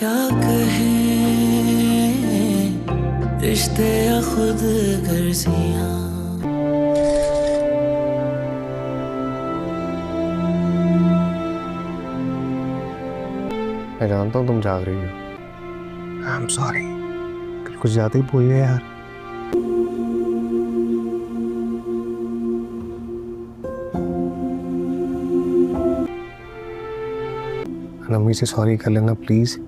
کیا کہیں رشتے یا خود غرضیاں. میں جانتا ہوں تم جاگ رہی ہو. I'm sorry. کل کچھ زیادہ ہی بول گیا یار. امی سے سوری کر لینا پلیز.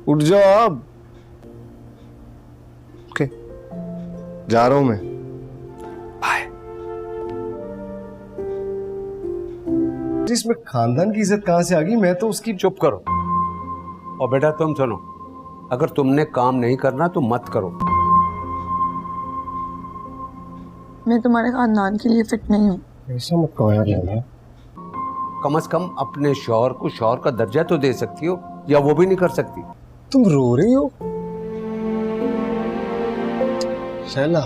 اٹھ جاؤ اب. اوکے جا رہا ہوں میں. بائے. اس میں خاندان کی عزت کہاں سے آ گئی؟ میں تو اس کی. چپ کرو. اور بیٹا تم سنو، اگر تم نے کام نہیں کرنا تو مت کرو. میں تمہارے خاندان کے لیے فٹ نہیں ہوں. ایسا مت کہو یار لیلا. کم از کم اپنے شوہر کو شوہر کا درجہ تو دے سکتی ہو، یا وہ بھی نہیں کر سکتی؟ تم رو رہی ہو شیلا؟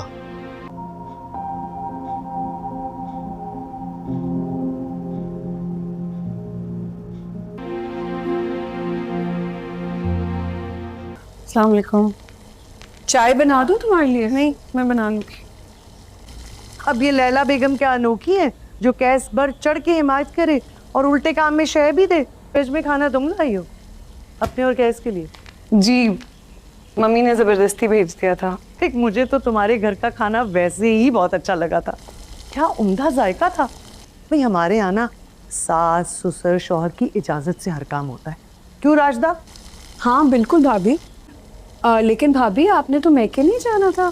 السلام علیکم. چائے بنا دوں تمہارے لیے؟ نہیں میں بنا لوں گی. اب یہ لیلا بیگم کیا انوکھی ہے جو کیس بر چڑھ کے حمایت کرے اور الٹے کام میں شے بھی دے؟ فریج میں کھانا تم لائی ہو اپنے اور کیس کے لیے؟ جی ممی نے زبردستی بھیج دیا تھا. ایک مجھے تو تمہارے گھر کا کھانا ویسے ہی بہت اچھا لگا تھا. کیا عمدہ ذائقہ تھا. بھئی ہمارے یہاں نا ساس سسر شوہر کی اجازت سے ہر کام ہوتا ہے. کیوں راشدہ؟ ہاں بالکل بھابھی. لیکن بھابھی آپ نے تو میکے نہیں جانا تھا.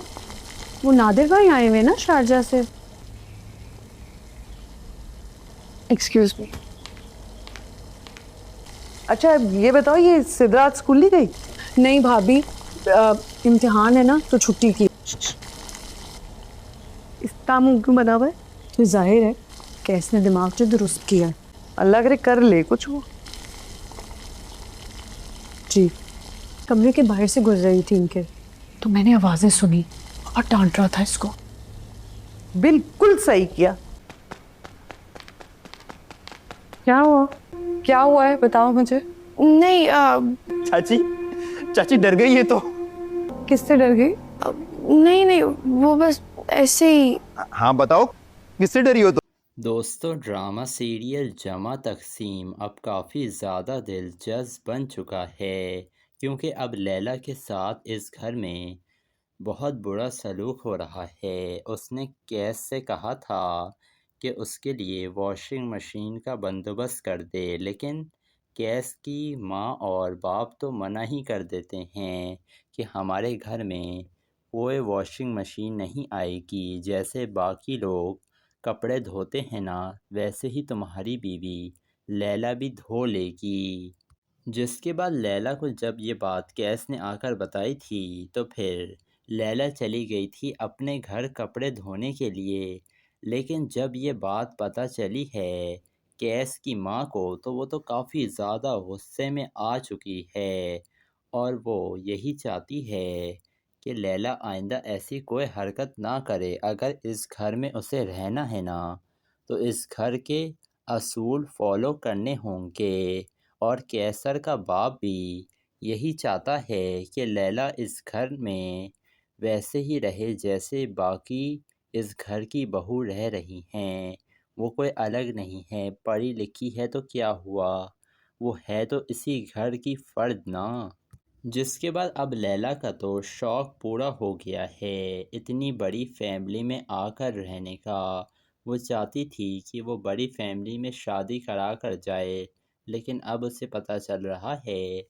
وہ نادر بھائی آئے ہوئے نا شارجہ سے. Excuse me. اچھا یہ بتاؤ یہ سدرات اسکول نہیں گئی؟ نہیں بھابھی امتحان ہے نا تو چھٹی کی. اس کام کیوں بنا ہوا ہے؟ تو ظاہر ہے کیس نے دماغ جو درست کیا ہے. اللہ کرے کر لے کچھ وہ. جی کمرے کے باہر سے گزر رہی تھی ان کے تو میں نے آوازیں سنی اور ڈانٹ رہا تھا اس کو. بالکل صحیح کیا. کیا ہوا؟ کیا ہوا ہے بتاؤ مجھے. نہیں چاچی چاچی ڈر گئی ہے تو. کس سے ڈر گئی؟ نہیں وہ بس ایسے ہی. ہاں بتاؤ کس سے ڈری ہو تو؟ دوستو ڈرامہ سیریل جمع تقسیم اب کافی زیادہ دلچسپ بن چکا ہے، کیونکہ اب لیلا کے ساتھ اس گھر میں بہت برا سلوک ہو رہا ہے. اس نے کیس سے کہا تھا کہ اس کے لیے واشنگ مشین کا بندوبست کر دے، لیکن کیس کی ماں اور باپ تو منع ہی کر دیتے ہیں کہ ہمارے گھر میں کوئی واشنگ مشین نہیں آئے گی. جیسے باقی لوگ کپڑے دھوتے ہیں نا، ویسے ہی تمہاری بیوی لیلا بھی دھو لے گی. جس کے بعد لیلا کو جب یہ بات کیس نے آ کر بتائی تھی تو پھر لیلا چلی گئی تھی اپنے گھر کپڑے دھونے کے لیے. لیکن جب یہ بات پتہ چلی ہے کیس کی ماں کو تو وہ تو کافی زیادہ غصے میں آ چکی ہے، اور وہ یہی چاہتی ہے کہ لیلا آئندہ ایسی کوئی حرکت نہ کرے. اگر اس گھر میں اسے رہنا ہے نا تو اس گھر کے اصول فالو کرنے ہوں گے. اور کیسر کا باپ بھی یہی چاہتا ہے کہ لیلا اس گھر میں ویسے ہی رہے جیسے باقی اس گھر کی بہو رہ رہی ہیں. وہ کوئی الگ نہیں ہے، پڑھی لکھی ہے تو کیا ہوا، وہ ہے تو اسی گھر کی فرد نا. جس کے بعد اب لیلا کا تو شوق پورا ہو گیا ہے اتنی بڑی فیملی میں آ کر رہنے کا. وہ چاہتی تھی کہ وہ بڑی فیملی میں شادی کرا کر جائے، لیکن اب اسے پتہ چل رہا ہے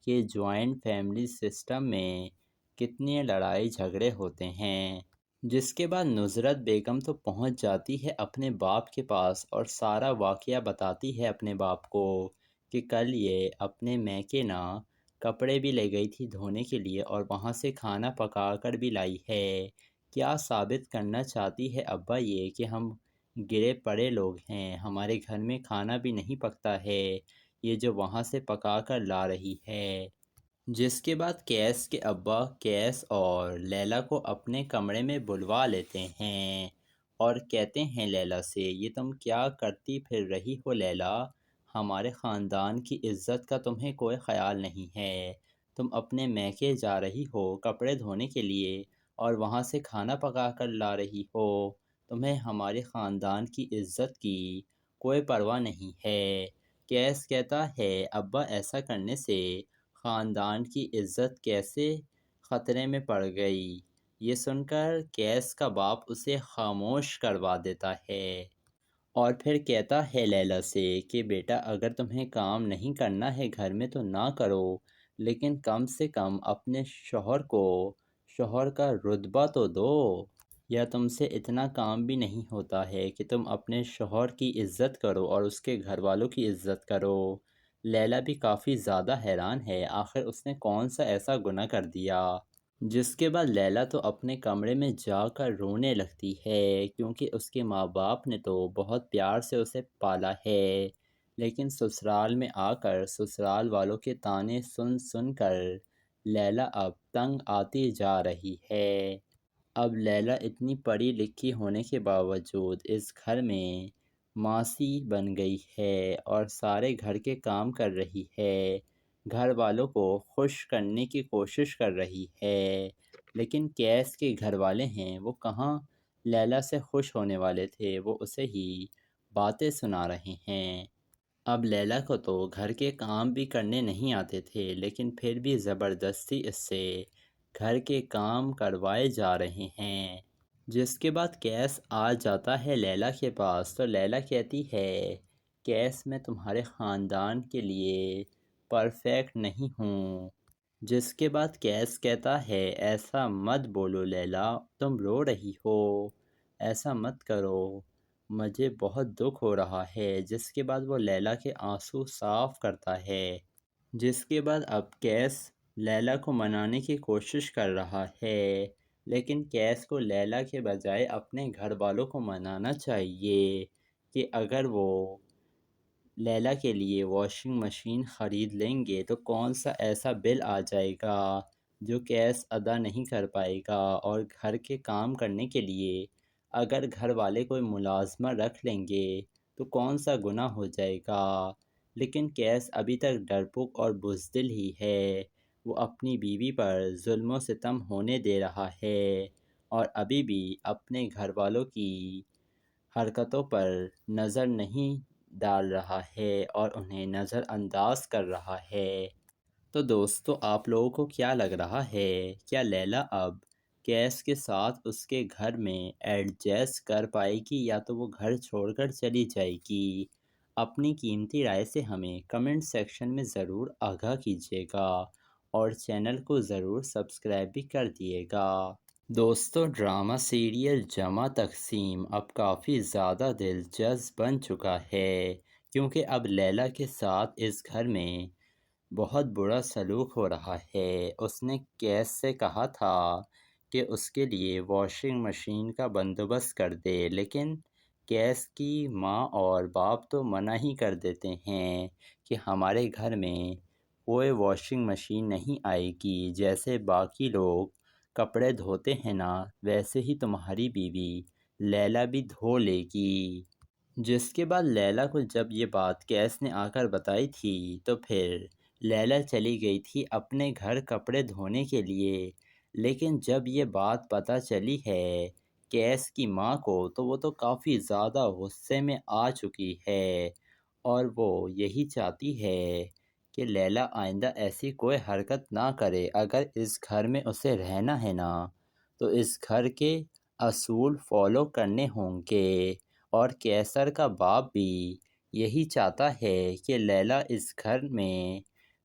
کہ جوائنٹ فیملی سسٹم میں کتنے لڑائی جھگڑے ہوتے ہیں. جس کے بعد نصرت بیگم تو پہنچ جاتی ہے اپنے باپ کے پاس اور سارا واقعہ بتاتی ہے اپنے باپ کو کہ کل یہ اپنے میکے نا کپڑے بھی لے گئی تھی دھونے کے لیے اور وہاں سے کھانا پکا کر بھی لائی ہے. کیا ثابت کرنا چاہتی ہے ابا یہ کہ ہم گرے پڑے لوگ ہیں، ہمارے گھر میں کھانا بھی نہیں پکتا ہے، یہ جو وہاں سے پکا کر لا رہی ہے. جس کے بعد کیس کے ابا کیس اور لیلا کو اپنے کمرے میں بلوا لیتے ہیں اور کہتے ہیں لیلا سے، یہ تم کیا کرتی پھر رہی ہو لیلا؟ ہمارے خاندان کی عزت کا تمہیں کوئی خیال نہیں ہے۔ تم اپنے میکے جا رہی ہو کپڑے دھونے کے لیے اور وہاں سے کھانا پکا کر لا رہی ہو۔ تمہیں ہمارے خاندان کی عزت کی کوئی پرواہ نہیں ہے۔ کیس کہتا ہے ابا ایسا کرنے سے خاندان کی عزت کیسے خطرے میں پڑ گئی؟ یہ سن کر کیس کا باپ اسے خاموش کروا دیتا ہے اور پھر کہتا ہے لیلا سے کہ بیٹا اگر تمہیں کام نہیں کرنا ہے گھر میں تو نہ کرو، لیکن کم سے کم اپنے شوہر کو شوہر کا رتبہ تو دو، یا تم سے اتنا کام بھی نہیں ہوتا ہے کہ تم اپنے شوہر کی عزت کرو اور اس کے گھر والوں کی عزت کرو۔ لیلا بھی کافی زیادہ حیران ہے، آخر اس نے کون سا ایسا گناہ کر دیا؟ جس کے بعد لیلا تو اپنے کمرے میں جا کر رونے لگتی ہے، کیونکہ اس کے ماں باپ نے تو بہت پیار سے اسے پالا ہے، لیکن سسرال میں آ کر سسرال والوں کے طعنے سن سن کر لیلا اب تنگ آتی جا رہی ہے۔ اب لیلا اتنی پڑھی لکھی ہونے کے باوجود اس گھر میں ماسی بن گئی ہے اور سارے گھر کے کام کر رہی ہے، گھر والوں کو خوش کرنے کی کوشش کر رہی ہے، لیکن کیس کے گھر والے ہیں وہ کہاں لیلا سے خوش ہونے والے تھے، وہ اسے ہی باتیں سنا رہے ہیں۔ اب لیلا کو تو گھر کے کام بھی کرنے نہیں آتے تھے، لیکن پھر بھی زبردستی اس سے گھر کے کام کروائے جا رہے ہیں۔ جس کے بعد کیس آ جاتا ہے لیلا کے پاس تو لیلا کہتی ہے کیس میں تمہارے خاندان کے لیے پرفیکٹ نہیں ہوں۔ جس کے بعد کیس کہتا ہے ایسا مت بولو لیلا، تم رو رہی ہو، ایسا مت کرو، مجھے بہت دکھ ہو رہا ہے۔ جس کے بعد وہ لیلا کے آنسو صاف کرتا ہے۔ جس کے بعد اب کیس لیلا کو منانے کی کوشش کر رہا ہے، لیکن کیس کو لیلا کے بجائے اپنے گھر والوں کو منانا چاہیے کہ اگر وہ لیلا کے لیے واشنگ مشین خرید لیں گے تو کون سا ایسا بل آ جائے گا جو کیس ادا نہیں کر پائے گا، اور گھر کے کام کرنے کے لیے اگر گھر والے کوئی ملازمہ رکھ لیں گے تو کون سا گناہ ہو جائے گا۔ لیکن کیس ابھی تک ڈرپوک اور بزدل ہی ہے، وہ اپنی بیوی پر ظلم و ستم ہونے دے رہا ہے اور ابھی بھی اپنے گھر والوں کی حرکتوں پر نظر نہیں ڈال رہا ہے اور انہیں نظر انداز کر رہا ہے۔ تو دوستو آپ لوگوں کو کیا لگ رہا ہے؟ کیا لیلا اب کیس کے ساتھ اس کے گھر میں ایڈجسٹ کر پائے گی یا تو وہ گھر چھوڑ کر چلی جائے گی؟ اپنی قیمتی رائے سے ہمیں کمنٹ سیکشن میں ضرور آگاہ کیجیے گا اور چینل کو ضرور سبسکرائب بھی کر دیے گا۔ دوستو ڈرامہ سیریل جمع تقسیم اب کافی زیادہ دلچسپ بن چکا ہے، کیونکہ اب لیلا کے ساتھ اس گھر میں بہت برا سلوک ہو رہا ہے۔ اس نے کیس سے کہا تھا کہ اس کے لیے واشنگ مشین کا بندوبست کر دے، لیکن کیس کی ماں اور باپ تو منع ہی کر دیتے ہیں کہ ہمارے گھر میں کوئی واشنگ مشین نہیں آئے گی، جیسے باقی لوگ کپڑے دھوتے ہیں نا ویسے ہی تمہاری بیوی لیلا بھی دھو لے گی۔ جس کے بعد لیلا کو جب یہ بات کیس نے آ کر بتائی تھی تو پھر لیلا چلی گئی تھی اپنے گھر کپڑے دھونے کے لیے، لیکن جب یہ بات پتہ چلی ہے کیس کی ماں کو تو وہ تو کافی زیادہ غصے میں آ چکی ہے اور وہ یہی چاہتی ہے کہ لیلا آئندہ ایسی کوئی حرکت نہ کرے۔ اگر اس گھر میں اسے رہنا ہے نا تو اس گھر کے اصول فالو کرنے ہوں گے، اور کیسر کا باپ بھی یہی چاہتا ہے کہ لیلا اس گھر میں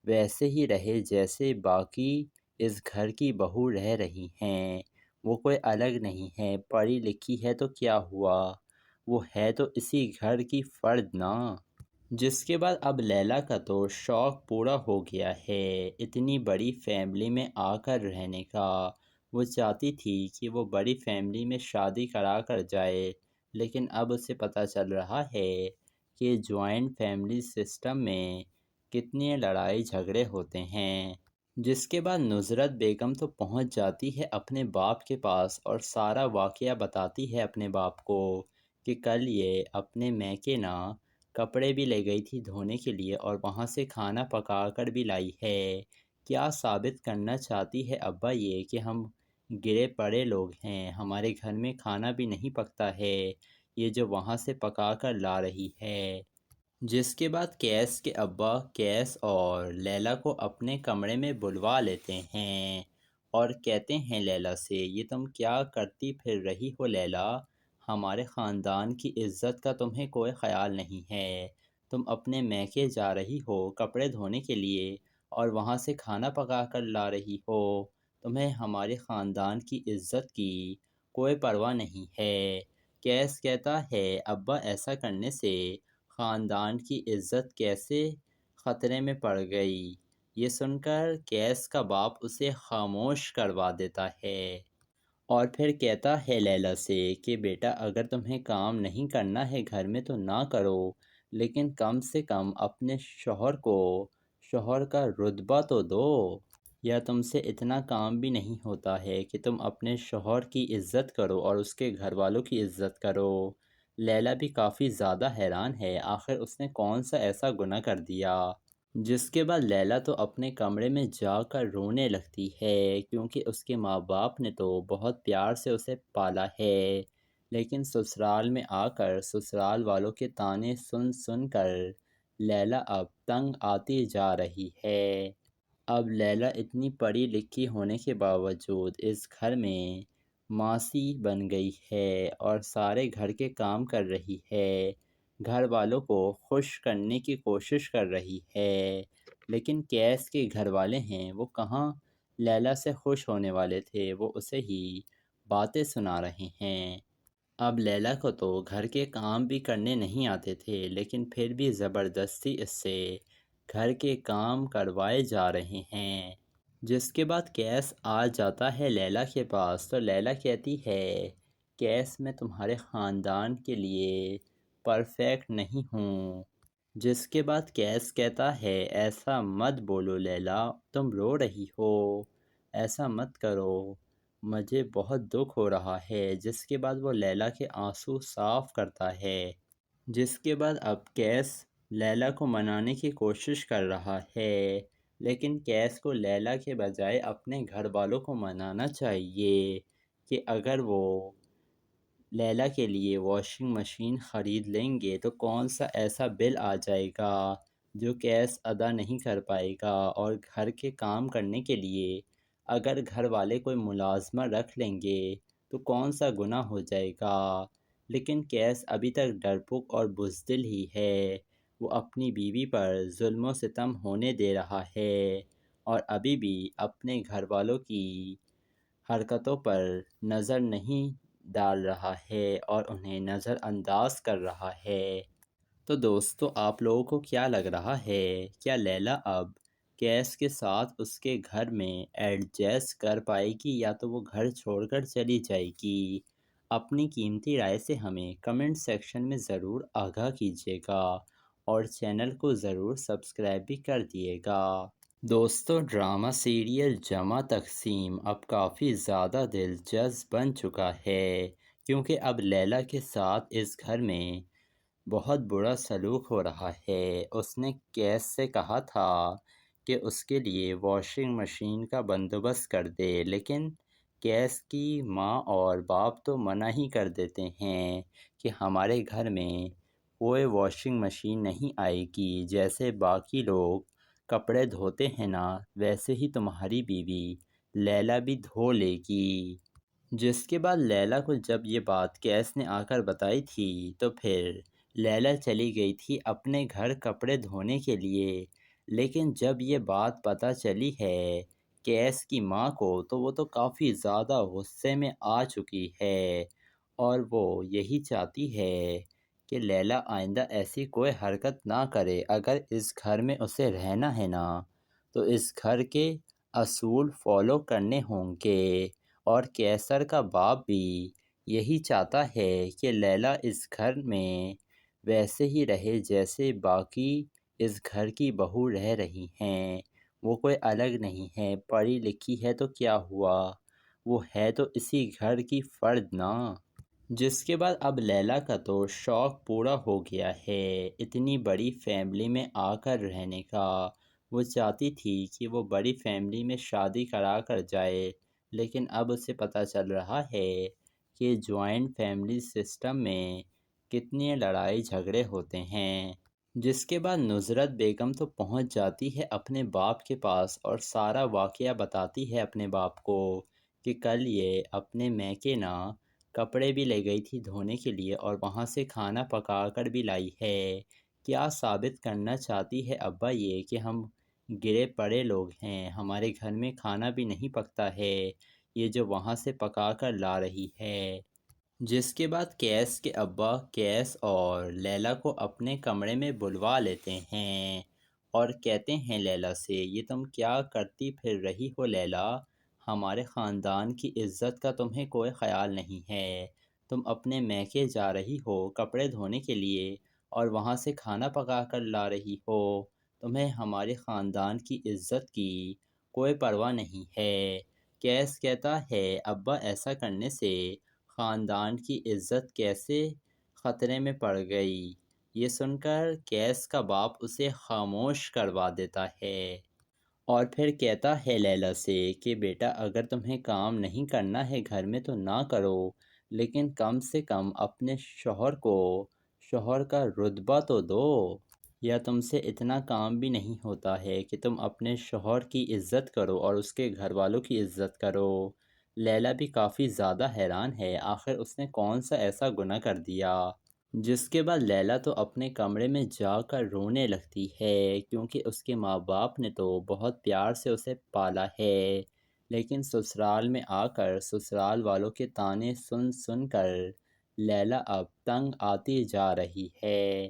ویسے ہی رہے جیسے باقی اس گھر کی بہو رہ رہی ہیں، وہ کوئی الگ نہیں ہے، پڑھی لکھی ہے تو کیا ہوا، وہ ہے تو اسی گھر کی فرد نا۔ جس کے بعد اب لیلا کا تو شوق پورا ہو گیا ہے اتنی بڑی فیملی میں آ کر رہنے کا۔ وہ چاہتی تھی کہ وہ بڑی فیملی میں شادی کرا کر جائے، لیکن اب اسے پتہ چل رہا ہے کہ جوائنٹ فیملی سسٹم میں کتنے لڑائی جھگڑے ہوتے ہیں۔ جس کے بعد نصرت بیگم تو پہنچ جاتی ہے اپنے باپ کے پاس اور سارا واقعہ بتاتی ہے اپنے باپ کو کہ کل یہ اپنے میکے نا کپڑے بھی لے گئی تھی دھونے کے لیے اور وہاں سے کھانا پکا کر بھی لائی ہے۔ کیا ثابت کرنا چاہتی ہے ابا یہ کہ ہم گرے پڑے لوگ ہیں، ہمارے گھر میں کھانا بھی نہیں پکتا ہے، یہ جو وہاں سے پکا کر لا رہی ہے۔ جس کے بعد کیس کے ابا کیس اور لیلا کو اپنے کمرے میں بلوا لیتے ہیں اور کہتے ہیں لیلا سے، یہ تم کیا کرتی پھر رہی ہو لیلا؟ ہمارے خاندان کی عزت کا تمہیں کوئی خیال نہیں ہے، تم اپنے میکے جا رہی ہو کپڑے دھونے کے لیے اور وہاں سے کھانا پکا کر لا رہی ہو، تمہیں ہمارے خاندان کی عزت کی کوئی پرواہ نہیں ہے۔ کیس کہتا ہے ابا ایسا کرنے سے خاندان کی عزت کیسے خطرے میں پڑ گئی؟ یہ سن کر کیس کا باپ اسے خاموش کروا دیتا ہے اور پھر کہتا ہے لیلا سے کہ بیٹا اگر تمہیں کام نہیں کرنا ہے گھر میں تو نہ کرو، لیکن کم سے کم اپنے شوہر کو شوہر کا رتبہ تو دو، یا تم سے اتنا کام بھی نہیں ہوتا ہے کہ تم اپنے شوہر کی عزت کرو اور اس کے گھر والوں کی عزت کرو۔ لیلا بھی کافی زیادہ حیران ہے، آخر اس نے کون سا ایسا گناہ کر دیا؟ جس کے بعد لیلا تو اپنے کمرے میں جا کر رونے لگتی ہے کیونکہ اس کے ماں باپ نے تو بہت پیار سے اسے پالا ہے، لیکن سسرال میں آ کر سسرال والوں کے طعنے سن سن کر لیلا اب تنگ آتی جا رہی ہے۔ اب لیلا اتنی پڑھی لکھی ہونے کے باوجود اس گھر میں ماسی بن گئی ہے اور سارے گھر کے کام کر رہی ہے، گھر والوں کو خوش کرنے کی کوشش کر رہی ہے، لیکن کیس کے گھر والے ہیں وہ کہاں لیلا سے خوش ہونے والے تھے، وہ اسے ہی باتیں سنا رہے ہیں۔ اب لیلا کو تو گھر کے کام بھی کرنے نہیں آتے تھے، لیکن پھر بھی زبردستی اس سے گھر کے کام کروائے جا رہے ہیں۔ جس کے بعد کیس آ جاتا ہے لیلا کے پاس تو لیلا کہتی ہے کیس میں تمہارے خاندان کے لیے پرفیکٹ نہیں ہوں۔ جس کے بعد کیس کہتا ہے ایسا مت بولو لیلا، تم رو رہی ہو، ایسا مت کرو، مجھے بہت دکھ ہو رہا ہے۔ جس کے بعد وہ لیلا کے آنسو صاف کرتا ہے۔ جس کے بعد اب کیس لیلا کو منانے کی کوشش کر رہا ہے، لیکن کیس کو لیلا کے بجائے اپنے گھر والوں کو منانا چاہیے کہ اگر وہ لیلا کے لیے واشنگ مشین خرید لیں گے تو کون سا ایسا بل آ جائے گا جو کیس ادا نہیں کر پائے گا، اور گھر کے کام کرنے کے لیے اگر گھر والے کوئی ملازمہ رکھ لیں گے تو کون سا گناہ ہو جائے گا۔ لیکن کیس ابھی تک ڈرپوک اور بزدل ہی ہے، وہ اپنی بیوی پر ظلم و ستم ہونے دے رہا ہے اور ابھی بھی اپنے گھر والوں کی حرکتوں پر نظر نہیں ڈال رہا ہے اور انہیں نظر انداز کر رہا ہے۔ تو دوستو آپ لوگوں کو کیا لگ رہا ہے، کیا لیلا اب کیس کے ساتھ اس کے گھر میں ایڈجسٹ کر پائے گی یا تو وہ گھر چھوڑ کر چلی جائے گی؟ اپنی قیمتی رائے سے ہمیں کمنٹ سیکشن میں ضرور آگاہ کیجیے گا اور چینل کو ضرور سبسکرائب بھی کر دیے گا۔ دوستو ڈرامہ سیریل جمع تقسیم اب کافی زیادہ دلچسپ بن چکا ہے کیونکہ اب لیلا کے ساتھ اس گھر میں بہت برا سلوک ہو رہا ہے۔ اس نے کیس سے کہا تھا کہ اس کے لیے واشنگ مشین کا بندوبست کر دے، لیکن کیس کی ماں اور باپ تو منع ہی کر دیتے ہیں کہ ہمارے گھر میں کوئی واشنگ مشین نہیں آئے گی، جیسے باقی لوگ کپڑے دھوتے ہیں نا ویسے ہی تمہاری بیوی لیلا بھی دھو لے گی۔ جس کے بعد لیلا کو جب یہ بات کیس نے آ کر بتائی تھی تو پھر لیلا چلی گئی تھی اپنے گھر کپڑے دھونے کے لیے، لیکن جب یہ بات پتہ چلی ہے کیس کی ماں کو تو وہ تو کافی زیادہ غصے میں آ چکی ہے اور وہ یہی چاہتی ہے کہ لیلا آئندہ ایسی کوئی حرکت نہ کرے۔ اگر اس گھر میں اسے رہنا ہے نا تو اس گھر کے اصول فالو کرنے ہوں گے، اور کیسر کا باپ بھی یہی چاہتا ہے کہ لیلا اس گھر میں ویسے ہی رہے جیسے باقی اس گھر کی بہو رہ رہی ہیں، وہ کوئی الگ نہیں ہے، پڑھی لکھی ہے تو کیا ہوا، وہ ہے تو اسی گھر کی فرد نا۔ جس کے بعد اب لیلا کا تو شوق پورا ہو گیا ہے اتنی بڑی فیملی میں آ کر رہنے کا۔ وہ چاہتی تھی کہ وہ بڑی فیملی میں شادی کرا کر جائے، لیکن اب اسے پتہ چل رہا ہے کہ جوائنٹ فیملی سسٹم میں کتنی لڑائی جھگڑے ہوتے ہیں۔ جس کے بعد نصرت بیگم تو پہنچ جاتی ہے اپنے باپ کے پاس اور سارا واقعہ بتاتی ہے اپنے باپ کو کہ کل یہ اپنے میکے نا کپڑے بھی لے گئی تھی دھونے کے لیے اور وہاں سے کھانا پکا کر بھی لائی ہے۔ کیا ثابت کرنا چاہتی ہے ابا یہ کہ ہم گرے پڑے لوگ ہیں، ہمارے گھر میں کھانا بھی نہیں پکتا ہے، یہ جو وہاں سے پکا کر لا رہی ہے۔ جس کے بعد کیس کے ابا کیس اور لیلا کو اپنے کمرے میں بلوا لیتے ہیں اور کہتے ہیں لیلا سے، یہ تم کیا کرتی پھر رہی ہو لیلا، ہمارے خاندان کی عزت کا تمہیں کوئی خیال نہیں ہے، تم اپنے میکے جا رہی ہو کپڑے دھونے کے لیے اور وہاں سے کھانا پکا کر لا رہی ہو، تمہیں ہمارے خاندان کی عزت کی کوئی پرواہ نہیں ہے۔ کیس کہتا ہے ابا ایسا کرنے سے خاندان کی عزت کیسے خطرے میں پڑ گئی؟ یہ سن کر کیس کا باپ اسے خاموش کروا دیتا ہے اور پھر کہتا ہے لیلا سے کہ بیٹا اگر تمہیں کام نہیں کرنا ہے گھر میں تو نہ کرو، لیکن کم سے کم اپنے شوہر کو شوہر کا رتبہ تو دو، یا تم سے اتنا کام بھی نہیں ہوتا ہے کہ تم اپنے شوہر کی عزت کرو اور اس کے گھر والوں کی عزت کرو۔ لیلا بھی کافی زیادہ حیران ہے، آخر اس نے کون سا ایسا گناہ کر دیا؟ جس کے بعد لیلا تو اپنے کمرے میں جا کر رونے لگتی ہے کیونکہ اس کے ماں باپ نے تو بہت پیار سے اسے پالا ہے، لیکن سسرال میں آ کر سسرال والوں کے طعنے سن سن کر لیلا اب تنگ آتی جا رہی ہے۔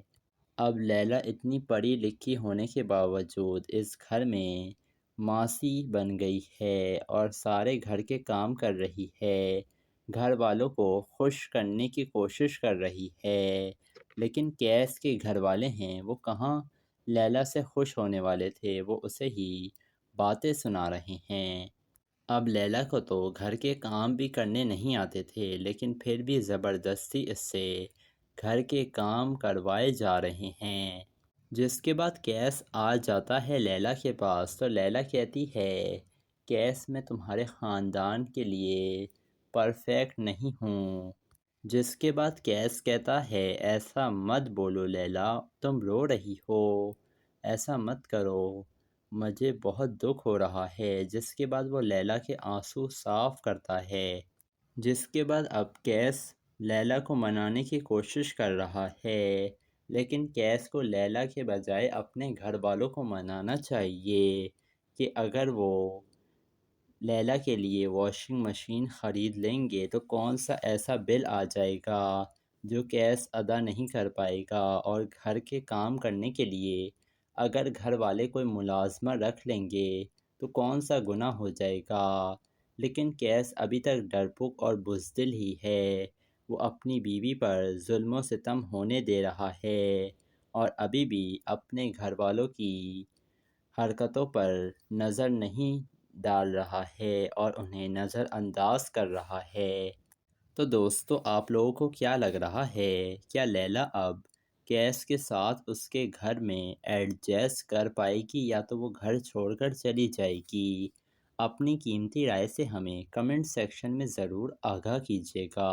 اب لیلا اتنی پڑھی لکھی ہونے کے باوجود اس گھر میں ماسی بن گئی ہے اور سارے گھر کے کام کر رہی ہے، گھر والوں کو خوش کرنے کی کوشش کر رہی ہے، لیکن کیس کے گھر والے ہیں وہ کہاں لیلا سے خوش ہونے والے تھے، وہ اسے ہی باتیں سنا رہے ہیں۔ اب لیلا کو تو گھر کے کام بھی کرنے نہیں آتے تھے، لیکن پھر بھی زبردستی اس سے گھر کے کام کروائے جا رہے ہیں۔ جس کے بعد کیس آ جاتا ہے لیلا کے پاس تو لیلا کہتی ہے کیس میں تمہارے خاندان کے لیے پرفیکٹ نہیں ہوں۔ جس کے بعد کیس کہتا ہے ایسا مت بولو لیلا، تم رو رہی ہو، ایسا مت کرو، مجھے بہت دکھ ہو رہا ہے۔ جس کے بعد وہ لیلا کے آنسو صاف کرتا ہے۔ جس کے بعد اب کیس لیلا کو منانے کی کوشش کر رہا ہے، لیکن کیس کو لیلا کے بجائے اپنے گھر والوں کو منانا چاہیے کہ اگر وہ لیلا کے لیے واشنگ مشین خرید لیں گے تو کون سا ایسا بل آ جائے گا جو کیس ادا نہیں کر پائے گا، اور گھر کے کام کرنے کے لیے اگر گھر والے کوئی ملازمہ رکھ لیں گے تو کون سا گناہ ہو جائے گا۔ لیکن کیس ابھی تک ڈرپوک اور بزدل ہی ہے، وہ اپنی بیوی پر ظلم و ستم ہونے دے رہا ہے اور ابھی بھی اپنے گھر والوں کی حرکتوں پر نظر نہیں ڈال رہا ہے اور انہیں نظر انداز کر رہا ہے۔ تو دوستو آپ لوگوں کو کیا لگ رہا ہے، کیا لیلا اب کیس کے ساتھ اس کے گھر میں ایڈجسٹ کر پائے گی یا تو وہ گھر چھوڑ کر چلی جائے گی؟ اپنی قیمتی رائے سے ہمیں کمنٹ سیکشن میں ضرور آگاہ کیجیے گا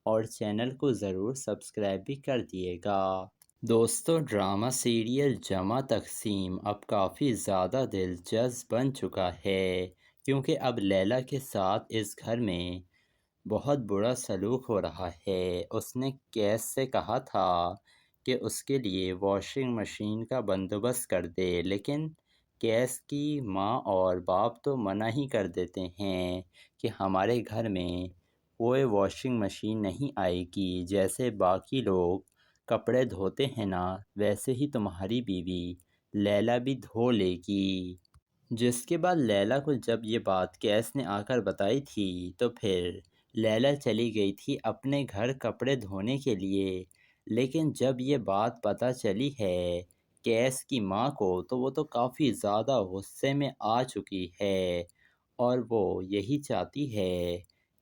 اور چینل کو ضرور سبسکرائب بھی کر دیے گا۔ دوستو ڈرامہ سیریل جمع تقسیم اب کافی زیادہ دلچسپ بن چکا ہے کیونکہ اب لیلا کے ساتھ اس گھر میں بہت برا سلوک ہو رہا ہے۔ اس نے کیس سے کہا تھا کہ اس کے لیے واشنگ مشین کا بندوبست کر دے، لیکن کیس کی ماں اور باپ تو منع ہی کر دیتے ہیں کہ ہمارے گھر میں کوئی واشنگ مشین نہیں آئے گی، جیسے باقی لوگ کپڑے دھوتے ہیں نا ویسے ہی تمہاری بیوی لیلا بھی دھو لے گی۔ جس کے بعد لیلا کو جب یہ بات کیس نے آ کر بتائی تھی تو پھر لیلا چلی گئی تھی اپنے گھر کپڑے دھونے کے لیے، لیکن جب یہ بات پتہ چلی ہے کیس کی ماں کو تو وہ تو کافی زیادہ غصے میں آ چکی ہے اور وہ یہی چاہتی ہے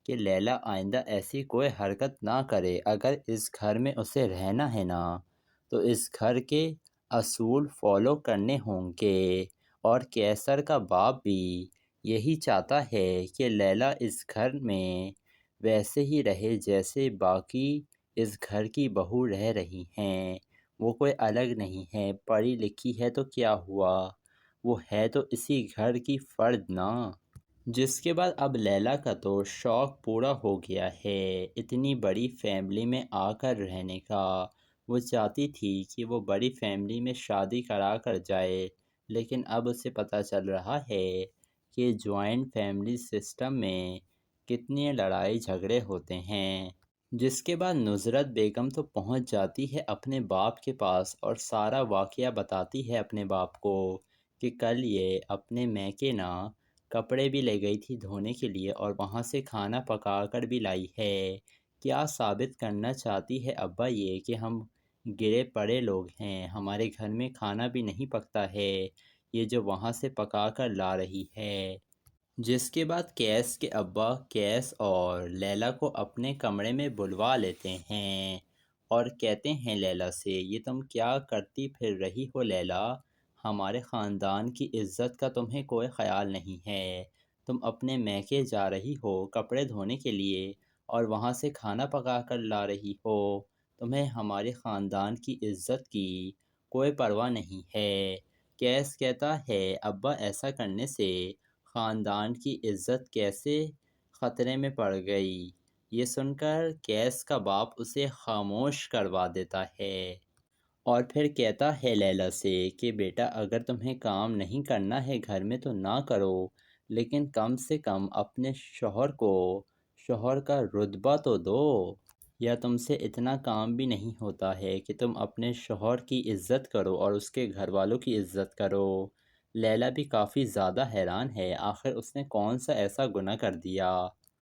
کہ لیلا آئندہ ایسی کوئی حرکت نہ کرے۔ اگر اس گھر میں اسے رہنا ہے نا تو اس گھر کے اصول فالو کرنے ہوں گے، اور کیسر کا باپ بھی یہی چاہتا ہے کہ لیلا اس گھر میں ویسے ہی رہے جیسے باقی اس گھر کی بہو رہ رہی ہیں۔ وہ کوئی الگ نہیں ہے، پڑھی لکھی ہے تو کیا ہوا، وہ ہے تو اسی گھر کی فرد نا۔ جس کے بعد اب لیلا کا تو شوق پورا ہو گیا ہے اتنی بڑی فیملی میں آ کر رہنے کا۔ وہ چاہتی تھی کہ وہ بڑی فیملی میں شادی کرا کر جائے، لیکن اب اسے پتہ چل رہا ہے کہ جوائنٹ فیملی سسٹم میں کتنی لڑائی جھگڑے ہوتے ہیں۔ جس کے بعد نصرت بیگم تو پہنچ جاتی ہے اپنے باپ کے پاس اور سارا واقعہ بتاتی ہے اپنے باپ کو کہ کل یہ اپنے میکے نا کپڑے بھی لے گئی تھی دھونے کے لیے اور وہاں سے کھانا پکا کر بھی لائی ہے۔ کیا ثابت کرنا چاہتی ہے ابا یہ کہ ہم گرے پڑے لوگ ہیں، ہمارے گھر میں کھانا بھی نہیں پکتا ہے، یہ جو وہاں سے پکا کر لا رہی ہے۔ جس کے بعد کیس کے ابا کیس اور لیلا کو اپنے کمرے میں بلوا لیتے ہیں اور کہتے ہیں لیلا سے، یہ تم کیا کرتی پھر رہی ہو لیلا، ہمارے خاندان کی عزت کا تمہیں کوئی خیال نہیں ہے، تم اپنے میکے جا رہی ہو کپڑے دھونے کے لیے اور وہاں سے کھانا پکا کر لا رہی ہو، تمہیں ہمارے خاندان کی عزت کی کوئی پرواہ نہیں ہے۔ کیس کہتا ہے ابا ایسا کرنے سے خاندان کی عزت کیسے خطرے میں پڑ گئی؟ یہ سن کر کیس کا باپ اسے خاموش کروا دیتا ہے اور پھر کہتا ہے لیلا سے کہ بیٹا اگر تمہیں کام نہیں کرنا ہے گھر میں تو نہ کرو، لیکن کم سے کم اپنے شوہر کو شوہر کا رتبہ تو دو، یا تم سے اتنا کام بھی نہیں ہوتا ہے کہ تم اپنے شوہر کی عزت کرو اور اس کے گھر والوں کی عزت کرو۔ لیلا بھی کافی زیادہ حیران ہے، آخر اس نے کون سا ایسا گناہ کر دیا؟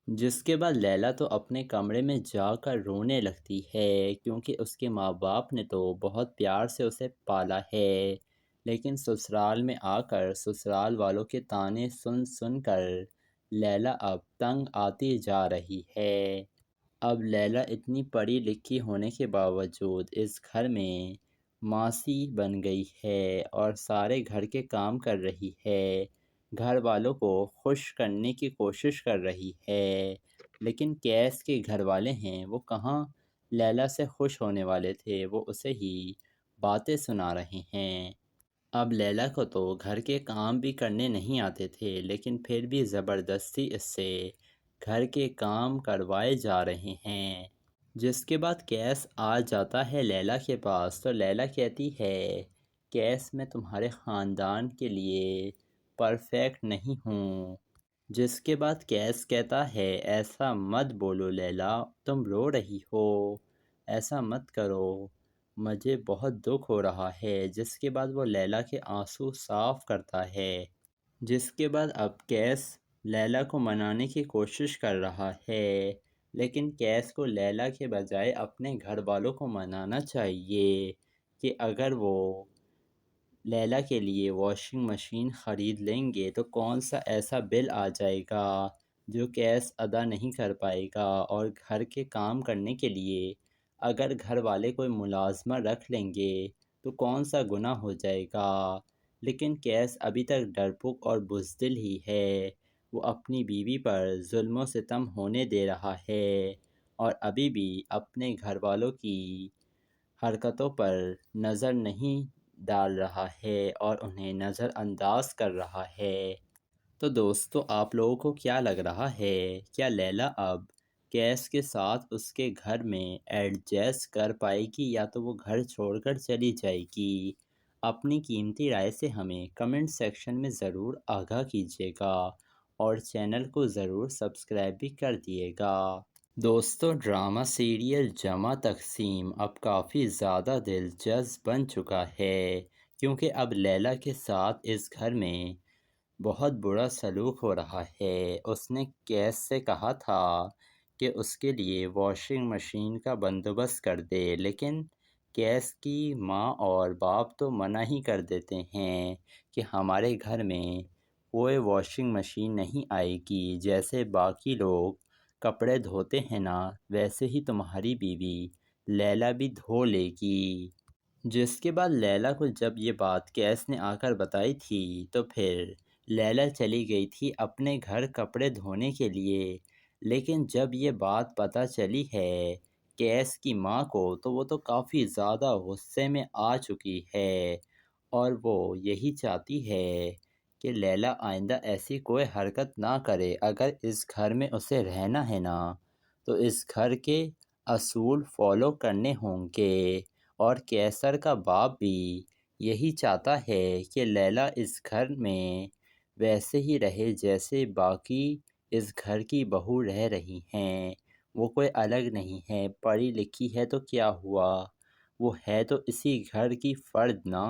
جس کے بعد لیلا تو اپنے کمرے میں جا کر رونے لگتی ہے کیونکہ اس کے ماں باپ نے تو بہت پیار سے اسے پالا ہے، لیکن سسرال میں آ کر سسرال والوں کے طعنے سن سن کر لیلا اب تنگ آتی جا رہی ہے۔ اب لیلا اتنی پڑھی لکھی ہونے کے باوجود اس گھر میں ماسی بن گئی ہے اور سارے گھر کے کام کر رہی ہے، گھر والوں کو خوش کرنے کی کوشش کر رہی ہے، لیکن کیس کے گھر والے ہیں وہ کہاں لیلا سے خوش ہونے والے تھے، وہ اسے ہی باتیں سنا رہے ہیں۔ اب لیلا کو تو گھر کے کام بھی کرنے نہیں آتے تھے، لیکن پھر بھی زبردستی اس سے گھر کے کام کروائے جا رہے ہیں۔ جس کے بعد کیس آ جاتا ہے لیلا کے پاس تو لیلا کہتی ہے کیس میں تمہارے خاندان کے لیے پرفیکٹ نہیں ہوں۔ جس کے بعد کیس کہتا ہے ایسا مت بولو لیلا، تم رو رہی ہو، ایسا مت کرو، مجھے بہت دکھ ہو رہا ہے۔ جس کے بعد وہ لیلا کے آنسو صاف کرتا ہے۔ جس کے بعد اب کیس لیلا کو منانے کی کوشش کر رہا ہے، لیکن کیس کو لیلا کے بجائے اپنے گھر والوں کو منانا چاہیے کہ اگر وہ لیلا کے لیے واشنگ مشین خرید لیں گے تو کون سا ایسا بل آ جائے گا جو کیس ادا نہیں کر پائے گا، اور گھر کے کام کرنے کے لیے اگر گھر والے کوئی ملازمہ رکھ لیں گے تو کون سا گناہ ہو جائے گا۔ لیکن کیس ابھی تک ڈرپوک اور بزدل ہی ہے، وہ اپنی بیوی پر ظلم و ستم ہونے دے رہا ہے اور ابھی بھی اپنے گھر والوں کی حرکتوں پر نظر نہیں ڈال رہا ہے اور انہیں نظر انداز کر رہا ہے۔ تو دوستو آپ لوگوں کو کیا لگ رہا ہے، کیا لیلا اب کیس کے ساتھ اس کے گھر میں ایڈجسٹ کر پائے گی یا تو وہ گھر چھوڑ کر چلی جائے گی؟ اپنی قیمتی رائے سے ہمیں کمنٹ سیکشن میں ضرور آگاہ کیجیے گا اور چینل کو ضرور سبسکرائب بھی کر دیے گا۔ دوستو ڈرامہ سیریل جمع تقسیم اب کافی زیادہ دلچسپ بن چکا ہے کیونکہ اب لیلا کے ساتھ اس گھر میں بہت برا سلوک ہو رہا ہے۔ اس نے کیس سے کہا تھا کہ اس کے لیے واشنگ مشین کا بندوبست کر دے، لیکن کیس کی ماں اور باپ تو منع ہی کر دیتے ہیں کہ ہمارے گھر میں کوئی واشنگ مشین نہیں آئے گی، جیسے باقی لوگ کپڑے دھوتے ہیں نا ویسے ہی تمہاری بیوی لیلا بھی دھو لے گی۔ جس کے بعد لیلا کو جب یہ بات کیس نے آ کر بتائی تھی تو پھر لیلا چلی گئی تھی اپنے گھر کپڑے دھونے کے لیے، لیکن جب یہ بات پتہ چلی ہے کیس کی ماں کو تو وہ تو کافی زیادہ غصے میں آ چکی ہے، اور وہ یہی چاہتی ہے کہ لیلا آئندہ ایسی کوئی حرکت نہ کرے۔ اگر اس گھر میں اسے رہنا ہے نا تو اس گھر کے اصول فالو کرنے ہوں گے، اور کیسر کا باپ بھی یہی چاہتا ہے کہ لیلا اس گھر میں ویسے ہی رہے جیسے باقی اس گھر کی بہو رہ رہی ہیں۔ وہ کوئی الگ نہیں ہے، پڑھی لکھی ہے تو کیا ہوا، وہ ہے تو اسی گھر کی فرد نا۔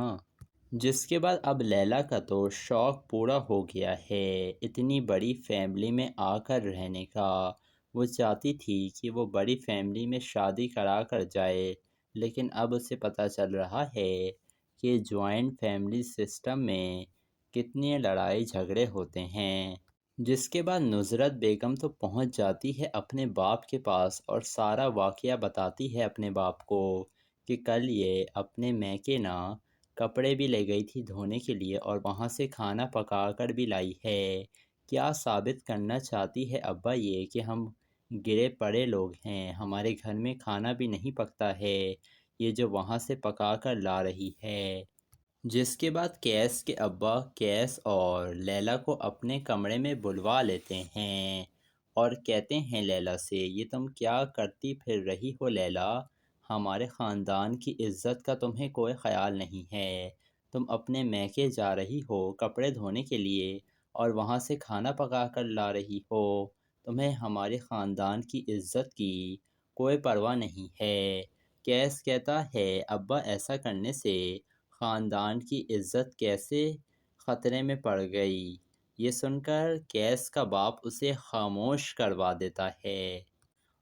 جس کے بعد اب لیلا کا تو شوق پورا ہو گیا ہے اتنی بڑی فیملی میں آ کر رہنے کا۔ وہ چاہتی تھی کہ وہ بڑی فیملی میں شادی کرا کر جائے، لیکن اب اسے پتہ چل رہا ہے کہ جوائنٹ فیملی سسٹم میں کتنے لڑائی جھگڑے ہوتے ہیں۔ جس کے بعد نصرت بیگم تو پہنچ جاتی ہے اپنے باپ کے پاس اور سارا واقعہ بتاتی ہے اپنے باپ کو کہ کل یہ اپنے میکے نا کپڑے بھی لے گئی تھی دھونے کے لیے اور وہاں سے کھانا پکا کر بھی لائی ہے۔ کیا ثابت کرنا چاہتی ہے ابا یہ کہ ہم گرے پڑے لوگ ہیں، ہمارے گھر میں کھانا بھی نہیں پکتا ہے، یہ جو وہاں سے پکا کر لا رہی ہے۔ جس کے بعد کیس کے ابا کیس اور لیلا کو اپنے کمرے میں بلوا لیتے ہیں اور کہتے ہیں لیلا سے، یہ تم کیا کرتی پھر رہی ہو لیلا، ہمارے خاندان کی عزت کا تمہیں کوئی خیال نہیں ہے، تم اپنے میکے جا رہی ہو کپڑے دھونے کے لیے اور وہاں سے کھانا پکا کر لا رہی ہو، تمہیں ہمارے خاندان کی عزت کی کوئی پرواہ نہیں ہے۔ کیس کہتا ہے ابا ایسا کرنے سے خاندان کی عزت کیسے خطرے میں پڑ گئی؟ یہ سن کر کیس کا باپ اسے خاموش کروا دیتا ہے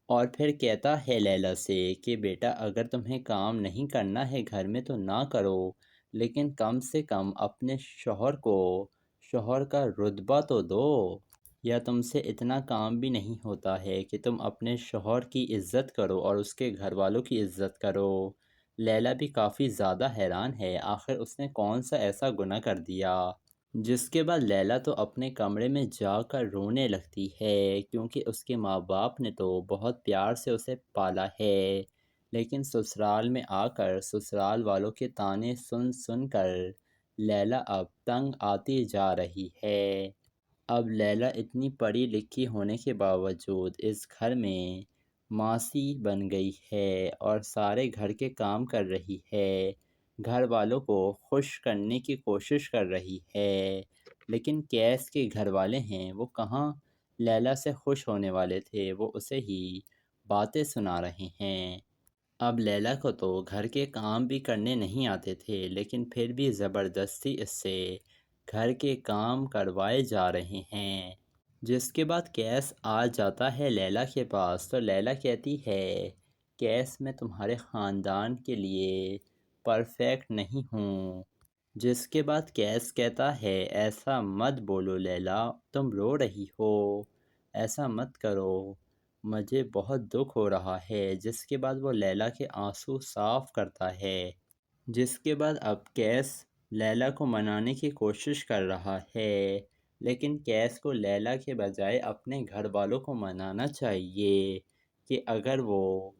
اور پھر کہتا ہے لیلا سے کہ بیٹا اگر تمہیں کام نہیں کرنا ہے گھر میں تو نہ کرو، لیکن کم سے کم اپنے شوہر کو شوہر کا رتبہ تو دو، یا تم سے اتنا کام بھی نہیں ہوتا ہے کہ تم اپنے شوہر کی عزت کرو اور اس کے گھر والوں کی عزت کرو۔ لیلا بھی کافی زیادہ حیران ہے، آخر اس نے کون سا ایسا گناہ کر دیا؟ جس کے بعد لیلا تو اپنے کمرے میں جا کر رونے لگتی ہے کیونکہ اس کے ماں باپ نے تو بہت پیار سے اسے پالا ہے، لیکن سسرال میں آ کر سسرال والوں کے طعنے سن سن کر لیلا اب تنگ آتی جا رہی ہے۔ اب لیلا اتنی پڑھی لکھی ہونے کے باوجود اس گھر میں ماسی بن گئی ہے اور سارے گھر کے کام کر رہی ہے، گھر والوں کو خوش کرنے کی کوشش کر رہی ہے، لیکن کیس کے گھر والے ہیں وہ کہاں لیلا سے خوش ہونے والے تھے، وہ اسے ہی باتیں سنا رہے ہیں۔ اب لیلا کو تو گھر کے کام بھی کرنے نہیں آتے تھے، لیکن پھر بھی زبردستی اس سے گھر کے کام کروائے جا رہے ہیں۔ جس کے بعد کیس آ جاتا ہے لیلا کے پاس تو لیلا کہتی ہے کیس میں تمہارے خاندان کے لیے پرفیکٹ نہیں ہوں۔ جس کے بعد کیس کہتا ہے ایسا مت بولو لیلا، تم رو رہی ہو، ایسا مت کرو، مجھے بہت دکھ ہو رہا ہے۔ جس کے بعد وہ لیلا کے آنسو صاف کرتا ہے۔ جس کے بعد اب کیس لیلا کو منانے کی کوشش کر رہا ہے، لیکن کیس کو لیلا کے بجائے اپنے گھر والوں کو منانا چاہیے کہ اگر وہ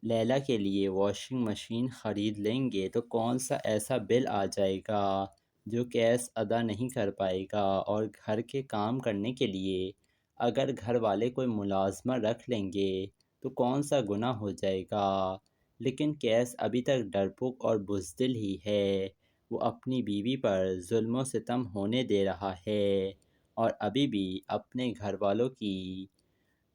لیلا کے لیے واشنگ مشین خرید لیں گے تو کون سا ایسا بل آ جائے گا جو کیس ادا نہیں کر پائے گا، اور گھر کے کام کرنے کے لیے اگر گھر والے کوئی ملازمہ رکھ لیں گے تو کون سا گناہ ہو جائے گا۔ لیکن کیس ابھی تک ڈرپوک اور بزدل ہی ہے، وہ اپنی بیوی پر ظلم و ستم ہونے دے رہا ہے اور ابھی بھی اپنے گھر والوں کی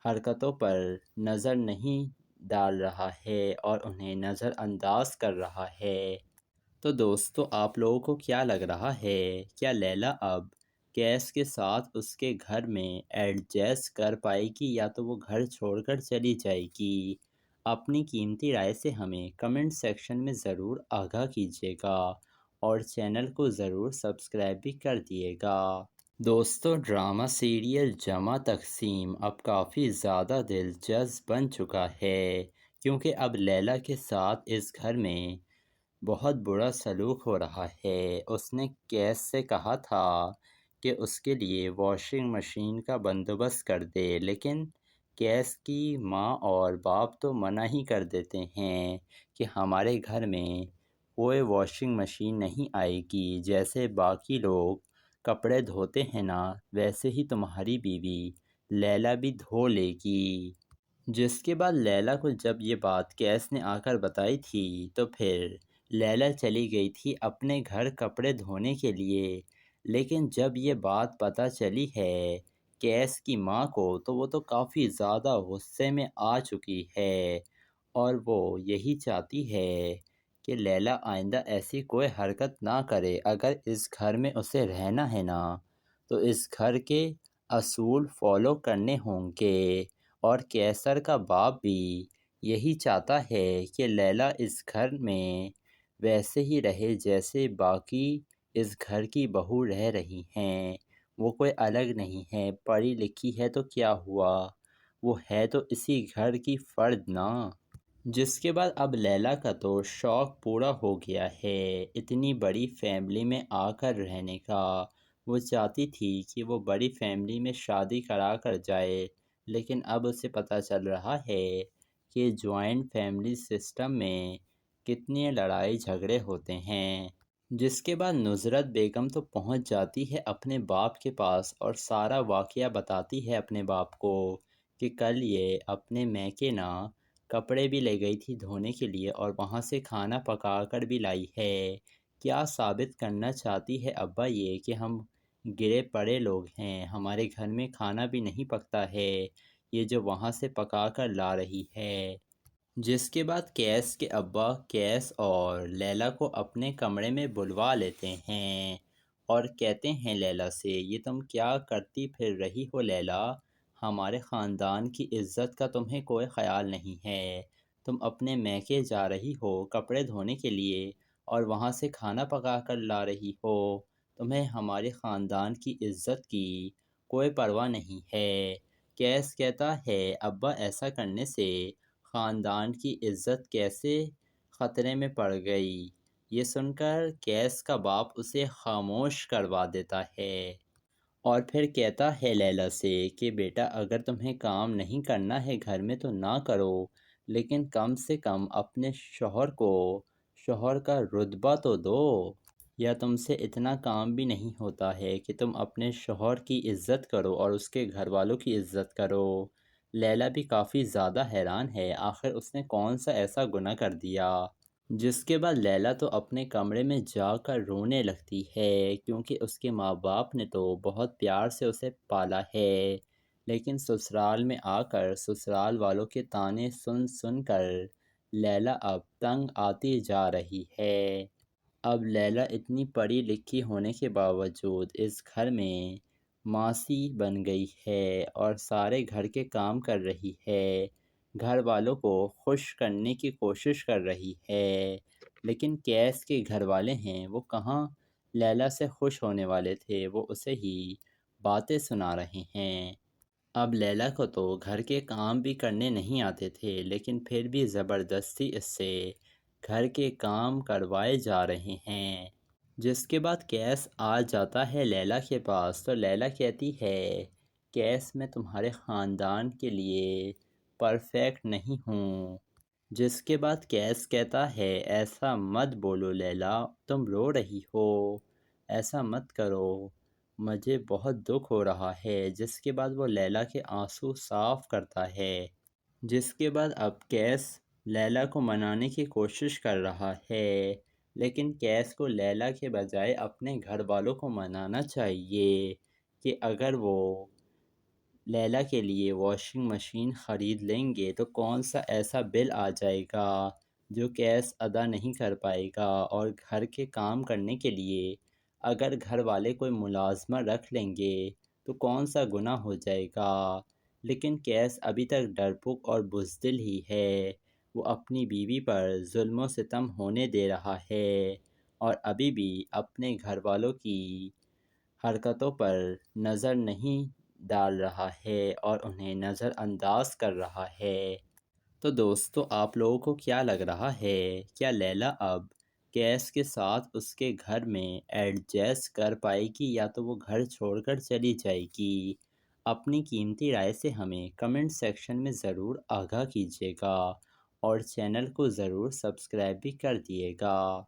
حرکتوں پر نظر نہیں ڈال رہا ہے اور انہیں نظر انداز کر رہا ہے۔ تو دوستو آپ لوگوں کو کیا لگ رہا ہے، کیا لیلا اب کیس کے ساتھ اس کے گھر میں ایڈجسٹ کر پائے گی یا تو وہ گھر چھوڑ کر چلی جائے گی؟ اپنی قیمتی رائے سے ہمیں کمنٹ سیکشن میں ضرور آگاہ کیجیے گا اور چینل کو ضرور سبسکرائب بھی کر دیے گا۔ دوستو، ڈرامہ سیریل جمع تقسیم اب کافی زیادہ دلچسپ بن چکا ہے، کیونکہ اب لیلا کے ساتھ اس گھر میں بہت برا سلوک ہو رہا ہے۔ اس نے کیس سے کہا تھا کہ اس کے لیے واشنگ مشین کا بندوبست کر دے، لیکن کیس کی ماں اور باپ تو منع ہی کر دیتے ہیں کہ ہمارے گھر میں کوئی واشنگ مشین نہیں آئے گی، جیسے باقی لوگ کپڑے دھوتے ہیں نا، ویسے ہی تمہاری بیوی لیلا بھی دھو لے گی۔ جس کے بعد لیلا کو جب یہ بات کیس نے آ کر بتائی تھی تو پھر لیلا چلی گئی تھی اپنے گھر کپڑے دھونے کے لیے، لیکن جب یہ بات پتہ چلی ہے کیس کی ماں کو تو وہ تو کافی زیادہ غصے میں آ چکی ہے، اور وہ یہی چاہتی ہے کہ لیلا آئندہ ایسی کوئی حرکت نہ کرے۔ اگر اس گھر میں اسے رہنا ہے نا تو اس گھر کے اصول فالو کرنے ہوں گے، اور کیسر کا باپ بھی یہی چاہتا ہے کہ لیلا اس گھر میں ویسے ہی رہے جیسے باقی اس گھر کی بہو رہ رہی ہیں۔ وہ کوئی الگ نہیں ہے، پڑھی لکھی ہے تو کیا ہوا، وہ ہے تو اسی گھر کی فرد نا۔ جس کے بعد اب لیلا کا تو شوق پورا ہو گیا ہے اتنی بڑی فیملی میں آ کر رہنے کا۔ وہ چاہتی تھی کہ وہ بڑی فیملی میں شادی کرا کر جائے، لیکن اب اسے پتہ چل رہا ہے کہ جوائنٹ فیملی سسٹم میں کتنے لڑائی جھگڑے ہوتے ہیں۔ جس کے بعد نصرت بیگم تو پہنچ جاتی ہے اپنے باپ کے پاس اور سارا واقعہ بتاتی ہے اپنے باپ کو کہ کل یہ اپنے میکے نا کپڑے بھی لے گئی تھی دھونے کے لیے اور وہاں سے کھانا پکا کر بھی لائی ہے۔ کیا ثابت کرنا چاہتی ہے ابا یہ کہ ہم گرے پڑے لوگ ہیں، ہمارے گھر میں کھانا بھی نہیں پکتا ہے، یہ جو وہاں سے پکا کر لا رہی ہے۔ جس کے بعد کیس کے ابا کیس اور لیلا کو اپنے کمرے میں بلوا لیتے ہیں اور کہتے ہیں لیلا سے، یہ تم کیا کرتی پھر رہی ہو لیلا، ہمارے خاندان کی عزت کا تمہیں کوئی خیال نہیں ہے، تم اپنے میکے جا رہی ہو کپڑے دھونے کے لیے اور وہاں سے کھانا پکا کر لا رہی ہو، تمہیں ہمارے خاندان کی عزت کی کوئی پرواہ نہیں ہے۔ کیس کہتا ہے ابا ایسا کرنے سے خاندان کی عزت کیسے خطرے میں پڑ گئی۔ یہ سن کر کیس کا باپ اسے خاموش کروا دیتا ہے اور پھر کہتا ہے لیلا سے کہ بیٹا اگر تمہیں کام نہیں کرنا ہے گھر میں تو نہ کرو، لیکن کم سے کم اپنے شوہر کو شوہر کا رتبہ تو دو، یا تم سے اتنا کام بھی نہیں ہوتا ہے کہ تم اپنے شوہر کی عزت کرو اور اس کے گھر والوں کی عزت کرو۔ لیلا بھی کافی زیادہ حیران ہے، آخر اس نے کون سا ایسا گناہ کر دیا۔ جس کے بعد لیلا تو اپنے کمرے میں جا کر رونے لگتی ہے، کیونکہ اس کے ماں باپ نے تو بہت پیار سے اسے پالا ہے، لیکن سسرال میں آ کر سسرال والوں کے طعنے سن سن کر لیلا اب تنگ آتی جا رہی ہے۔ اب لیلا اتنی پڑھی لکھی ہونے کے باوجود اس گھر میں ماسی بن گئی ہے اور سارے گھر کے کام کر رہی ہے، گھر والوں کو خوش کرنے کی کوشش کر رہی ہے، لیکن کیس کے گھر والے ہیں وہ کہاں لیلا سے خوش ہونے والے تھے، وہ اسے ہی باتیں سنا رہے ہیں۔ اب لیلا کو تو گھر کے کام بھی کرنے نہیں آتے تھے، لیکن پھر بھی زبردستی اس سے گھر کے کام کروائے جا رہے ہیں۔ جس کے بعد کیس آ جاتا ہے لیلا کے پاس تو لیلا کہتی ہے کیس میں تمہارے خاندان کے لیے پرفیکٹ نہیں ہوں۔ جس کے بعد کیس کہتا ہے ایسا مت بولو لیلا، تم رو رہی ہو، ایسا مت کرو، مجھے بہت دکھ ہو رہا ہے۔ جس کے بعد وہ لیلا کے آنسو صاف کرتا ہے۔ جس کے بعد اب کیس لیلا کو منانے کی کوشش کر رہا ہے، لیکن کیس کو لیلا کے بجائے اپنے گھر والوں کو منانا چاہیے کہ اگر وہ لیلا کے لیے واشنگ مشین خرید لیں گے تو کون سا ایسا بل آ جائے گا جو کیس ادا نہیں کر پائے گا، اور گھر کے کام کرنے کے لیے اگر گھر والے کوئی ملازمہ رکھ لیں گے تو کون سا گناہ ہو جائے گا۔ لیکن کیس ابھی تک ڈرپوک اور بزدل ہی ہے، وہ اپنی بیوی پر ظلم و ستم ہونے دے رہا ہے اور ابھی بھی اپنے گھر والوں کی حرکتوں پر نظر نہیں ڈال رہا ہے اور انہیں نظر انداز کر رہا ہے۔ تو دوستو آپ لوگوں کو کیا لگ رہا ہے، کیا لیلا اب کیس کے ساتھ اس کے گھر میں ایڈجسٹ کر پائے گی یا تو وہ گھر چھوڑ کر چلی جائے گی؟ اپنی قیمتی رائے سے ہمیں کمنٹ سیکشن میں ضرور آگاہ کیجیے گا اور چینل کو ضرور سبسکرائب بھی کر دیے گا۔